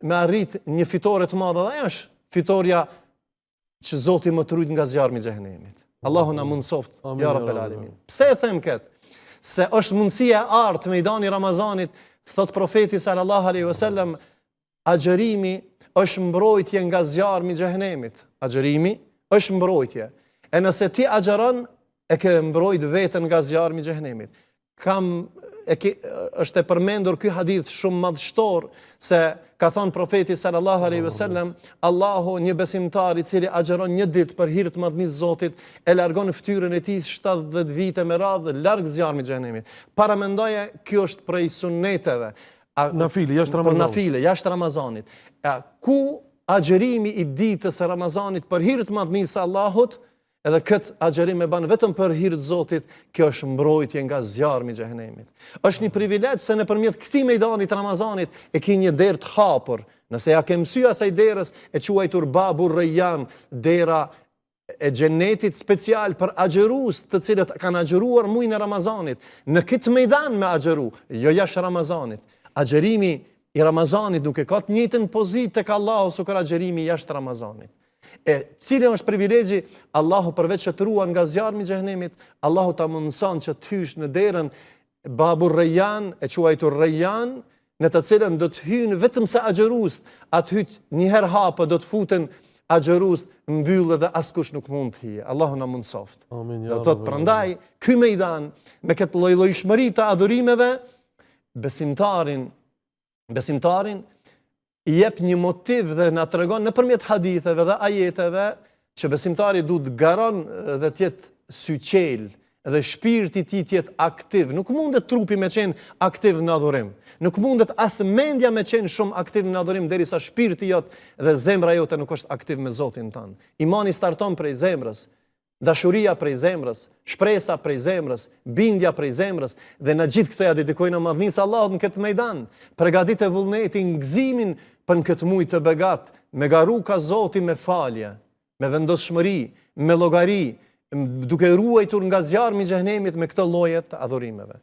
me arrit një fitore të madhe, dhe ajo është fitoria që Zoti më të ruajt nga zjarmi i xhehenemit. Allahu na mundsoft, ja Rabbel Alamin. Pse e them këtë? Se është mundësia e artë mejdani Ramazanit, thot profeti sallallahu alaihi wasallam, agjerimi është mbrojtje nga zjarmi i xhehenemit. Agjerimi është mbrojtje. E nëse ti agjeron, e ke mbrojt veten nga zjarmi i xhehenemit. Është e përmendur ky hadith shumë madhështor, se ka thënë profeti sallallahu alaihi wasallam, Allahu një besimtar i cili agjeron një ditë për hir të madhnisë Zotit, e largon fytyrën e tij 70 vite me radhë larg zjarmit të xhenemit. Para mendoje, kjo është prej sunneteve. Nafile, jashtë Ramazanit. Për nafile, jashtë Ramazanit. Ku agjerimi i ditës së Ramazanit për hir të madhnisë së Allahut, edhe këtë agjerim e banë vetëm për hir të Zotit, kjo është mbrojtje nga zjarmi i xhehenemit. Është një privilegj se nëpërmjet këtij mejdanit Ramazanit e ke një derë të hapur. Nëse ja ke mësyer asaj derës e quajtur Babur Rayyan, dera e xhenetit special për agjerues të cilët kanë agjeruar muajin e Ramazanit. Në këtë mejdan me agjeru, jo jashtë Ramazanit. Agjerimi i Ramazanit nuk e ka të njëjtën pozitë tek Allahu sa agjerimi jashtë Ramazanit. Cili është privilegji? Allahu përveç që të ruan nga zjarmi i xhehenemit, Allahu ta mundson që të hysh në derën Babur Rayyan, e quajtur Rayyan, në të cilën do të hyjnë vetëm sa agjerues, atë hyj një herë hapë do të futen agjerues mbyllë dhe askush nuk mund të hije. Allahu na mundsoft. Amin. Do thotë prandaj ky mejdan me këtë lloj-llojshmëri të adhurimeve, besimtarin i jep një motiv dhe na tregon nëpërmjet haditheve dhe ajeteve që besimtari duhet garon dhe të jetë syqel dhe shpirti i tij të jetë aktiv. Nuk mundet trupi me qenë aktiv në adhurim. Nuk mundet as mendja me qenë shumë aktiv në adhurim derisa shpirti jot dhe zemra jote nuk është aktiv me Zotin tan. Imani starton prej zemrës, dashuria prej zemrës, shpresa prej zemrës, bindja prej zemrës, dhe në gjithë këto ja dedikojnë madhnisë Allahut në këtë mejdan. Përgatitë vullnetin, gëzimin për në këtë muaj të begat, me garu ka Zoti me falje, me vendoshmëri, me llogari, duke ruajtur nga zjarmi i xhehenemit me këtë lloje të adhurimeve.